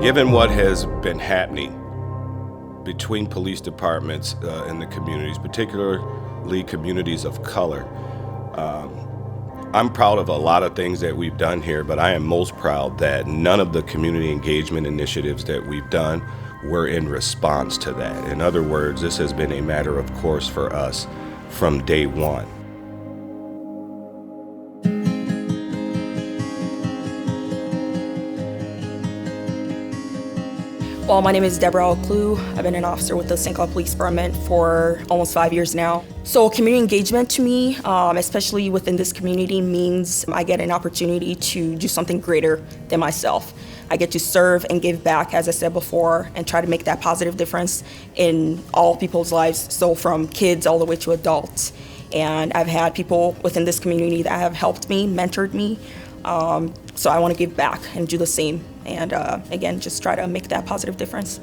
Given what has been happening between police departments in the communities, particularly communities of color, I'm proud of a lot of things that we've done here, but I am most proud that none of the community engagement initiatives that we've done were in response to that. In other words, this has been a matter of course for us from day one. Well, my name is Deborah Alclu. I've been an officer with the St. Cloud Police Department for almost 5 years now. So community engagement to me, especially within this community, means I get an opportunity to do something greater than myself. I get to serve and give back, as I said before, and try to make that positive difference in all people's lives, so from kids all the way to adults. And I've had people within this community that have helped me, mentored me, so I want to give back and do the same. And again, just try to make that positive difference.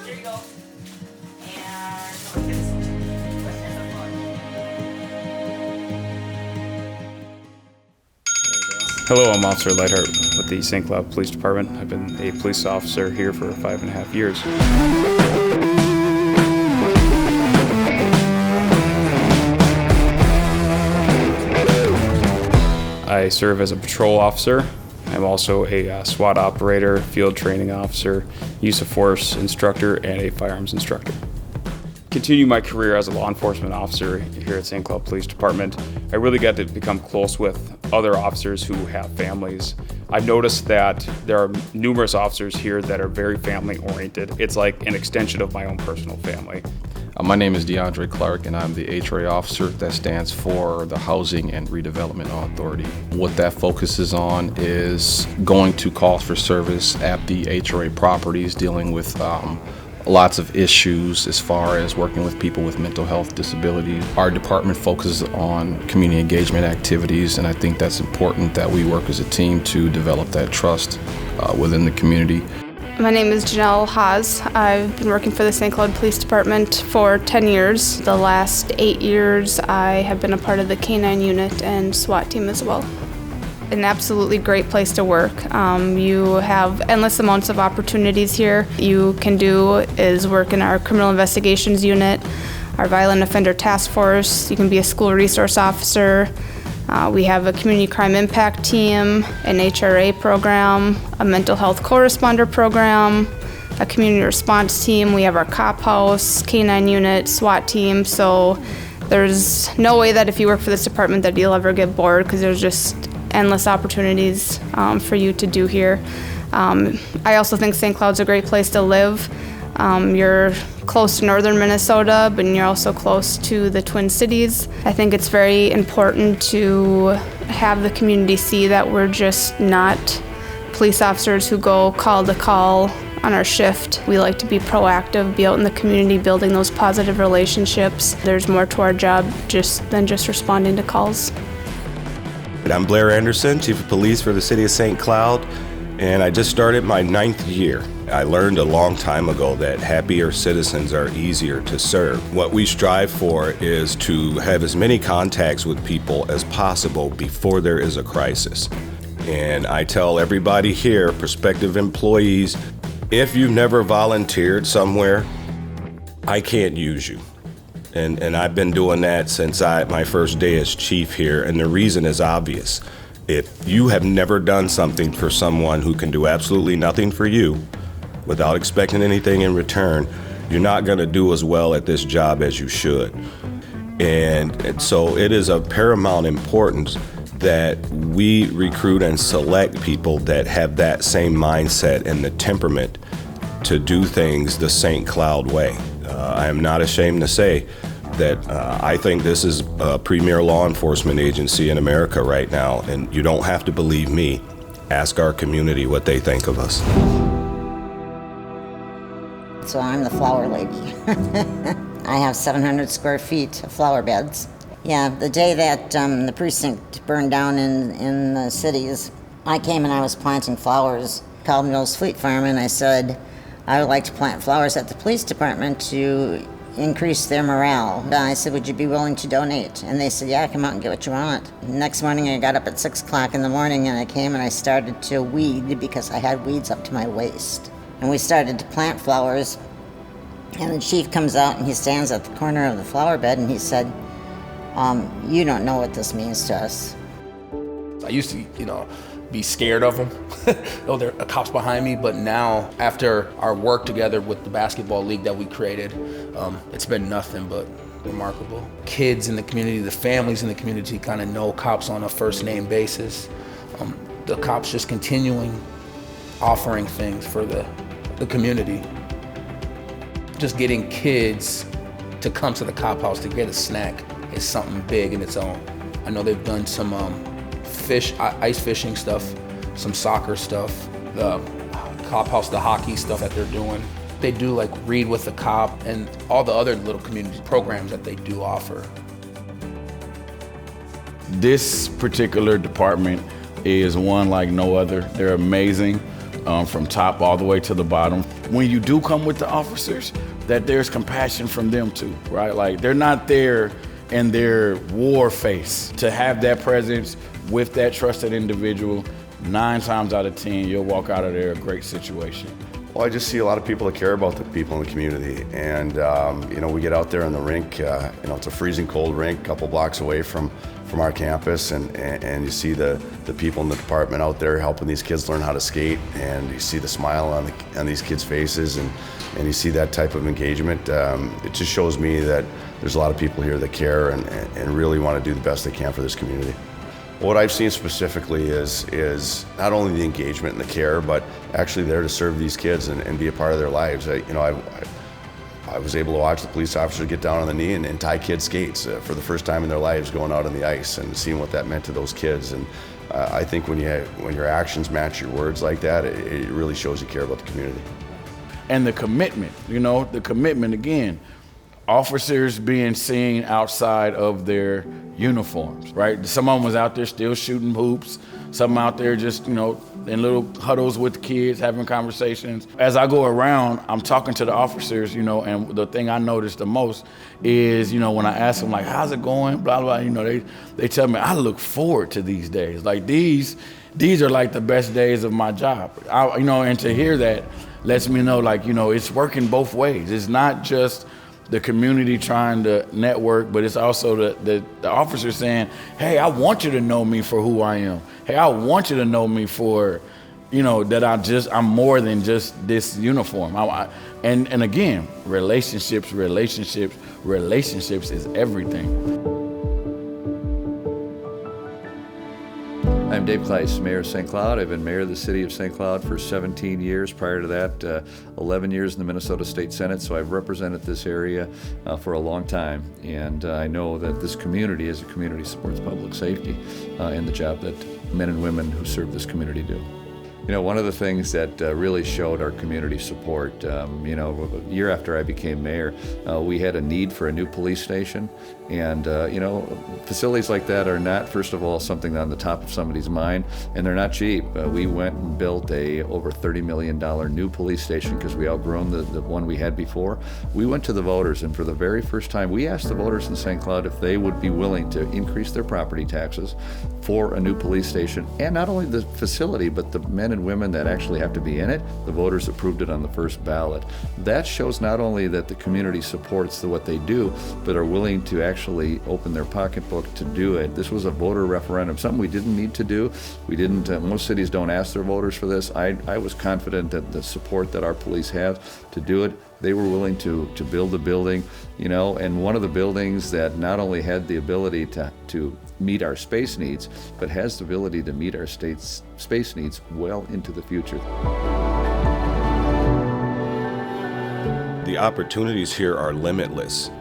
Here you go. Hello, I'm Officer Lightheart with the St. Cloud Police Department. I've been a police officer here for 5.5 years. I serve as a patrol officer. I'm also a SWAT operator, field training officer, use of force instructor, and a firearms instructor. Continue my career as a law enforcement officer here at St. Cloud Police Department. I really got to become close with other officers who have families. I've noticed that there are numerous officers here that are very family oriented. It's like an extension of my own personal family. My name is DeAndre Clark, and I'm the HRA officer. That stands for the Housing and Redevelopment Authority. What that focuses on is going to calls for service at the HRA properties, dealing with lots of issues as far as working with people with mental health disabilities. Our department focuses on community engagement activities, and I think that's important that we work as a team to develop that trust within the community. My name is Janelle Haas. I've been working for the St. Cloud Police Department for 10 years. The last 8 years I have been a part of the K-9 unit and SWAT team as well. An absolutely great place to work. You have endless amounts of opportunities here. You can do is work in our criminal investigations unit, our violent offender task force. You can be a school resource officer. We have a community crime impact team, an HRA program, a mental health co-responder program, a community response team. We have our cop house, K-9 unit, SWAT team. So there's no way that if you work for this department that you'll ever get bored, because there's just endless opportunities for you to do here. I also think St. Cloud's a great place to live. You're close to northern Minnesota, but you're also close to the Twin Cities. I think it's very important to have the community see that we're just not police officers who go call to call on our shift. We like to be proactive, be out in the community, building those positive relationships. There's more to our job than just responding to calls. I'm Blair Anderson, Chief of Police for the City of St. Cloud, and I just started my 9th year. I learned a long time ago that happier citizens are easier to serve. What we strive for is to have as many contacts with people as possible before there is a crisis. And I tell everybody here, prospective employees, if you've never volunteered somewhere, I can't use you. And I've been doing that since my first day as chief here, and the reason is obvious. If you have never done something for someone who can do absolutely nothing for you without expecting anything in return, you're not going to do as well at this job as you should. And so it is of paramount importance that we recruit and select people that have that same mindset and the temperament to do things the St. Cloud way. I am not ashamed to say that I think this is a premier law enforcement agency in America right now, and you don't have to believe me. Ask our community what they think of us. So I'm the flower lady. I have 700 square feet of flower beds. Yeah, the day that the precinct burned down in the cities, I came and I was planting flowers. Called Mills Fleet Farm and I said, I would like to plant flowers at the police department to increase their morale. I said, would you be willing to donate? And they said, yeah, come out and get what you want. Next morning I got up at 6 o'clock in the morning and I came and I started to weed because I had weeds up to my waist. And we started to plant flowers. And the chief comes out and he stands at the corner of the flower bed and he said, you don't know what this means to us. I used to, be scared of them. Oh, there are cops behind me. But now, after our work together with the basketball league that we created, it's been nothing but remarkable. Kids in the community, the families in the community kind of know cops on a first name basis. The cops just continuing offering things for the community. Just getting kids to come to the cop house to get a snack is something big in its own. I know they've done some ice fishing stuff, some soccer stuff, the cop house, the hockey stuff that they're doing. They do like Read with the Cop and all the other little community programs that they do offer. This particular department is one like no other. They're amazing from top all the way to the bottom. When you do come with the officers, that there's compassion from them too, right? Like they're not there in their war face. To have that presence with that trusted individual, 9 times out of 10, you'll walk out of there a great situation. Well, I just see a lot of people that care about the people in the community. And, we get out there in the rink, it's a freezing cold rink, a couple blocks away from our campus. And you see the people in the department out there helping these kids learn how to skate. And you see the smile on these kids' faces. And you see that type of engagement. It just shows me that there's a lot of people here that care and really want to do the best they can for this community. What I've seen specifically is not only the engagement and the care, but actually there to serve these kids and be a part of their lives. I was able to watch the police officer get down on the knee and tie kids' skates for the first time in their lives, going out on the ice and seeing what that meant to those kids. And I think when your actions match your words like that, it really shows you care about the community. And the commitment, again, officers being seen outside of their uniforms, right? Some of them was out there still shooting hoops. Some out there just, in little huddles with the kids, having conversations. As I go around, I'm talking to the officers, and the thing I notice the most is, when I ask them, like, how's it going, blah, blah, they tell me, I look forward to these days. Like, these are like the best days of my job. And to hear that lets me know, like, it's working both ways. It's not just the community trying to network, but it's also the officer saying, hey, I want you to know me for who I am. Hey, I want you to know me for, that I'm more than just this uniform. And again, relationships is everything. I'm Dave Kleiss, Mayor of St. Cloud. I've been mayor of the city of St. Cloud for 17 years. Prior to that, 11 years in the Minnesota State Senate, so I've represented this area for a long time. And I know that this community as a community supports public safety and the job that men and women who serve this community do. One of the things that really showed our community support, a year after I became mayor, we had a need for a new police station. And, facilities like that are not, first of all, something on the top of somebody's mind, and they're not cheap. We went and built a over $30 million new police station because we outgrown the one we had before. We went to the voters, and for the very first time, we asked the voters in St. Cloud if they would be willing to increase their property taxes for a new police station, and not only the facility, but the men and women that actually have to be in it. The voters approved it on the first ballot. That shows not only that the community supports what they do, but are willing to actually open their pocketbook to do it. This was a voter referendum, something we didn't need to do. We didn't, most cities don't ask their voters for this. I was confident that the support that our police have to do it, they were willing to build a building, and one of the buildings that not only had the ability to meet our space needs, but has the ability to meet our state's space needs well into the future. The opportunities here are limitless.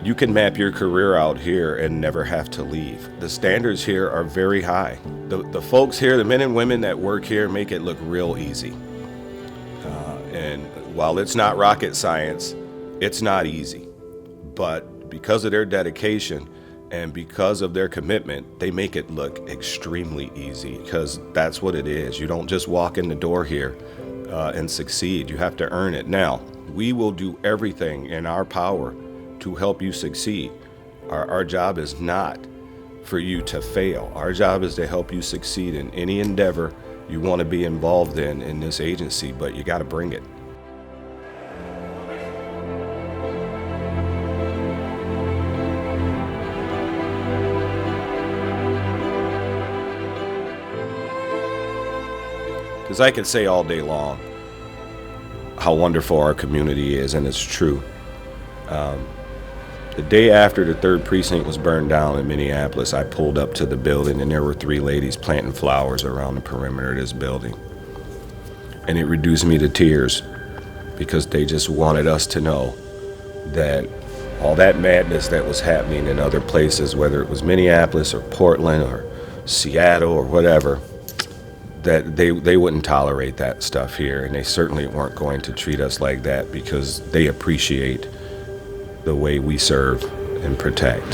You can map your career out here and never have to leave. The standards here are very high. The folks here, the men and women that work here, make it look real easy. And while it's not rocket science, it's not easy. But because of their dedication and because of their commitment, they make it look extremely easy, because that's what it is. You don't just walk in the door here and succeed. You have to earn it. Now, we will do everything in our power to help you succeed. Our job is not for you to fail. Our job is to help you succeed in any endeavor you want to be involved in this agency, but you got to bring it. Because I could say all day long how wonderful our community is, and it's true. The day after the 3rd precinct was burned down in Minneapolis, I pulled up to the building and there were 3 ladies planting flowers around the perimeter of this building. And it reduced me to tears because they just wanted us to know that all that madness that was happening in other places, whether it was Minneapolis or Portland or Seattle or whatever, that they wouldn't tolerate that stuff here, and they certainly weren't going to treat us like that because they appreciate the way we serve and protect.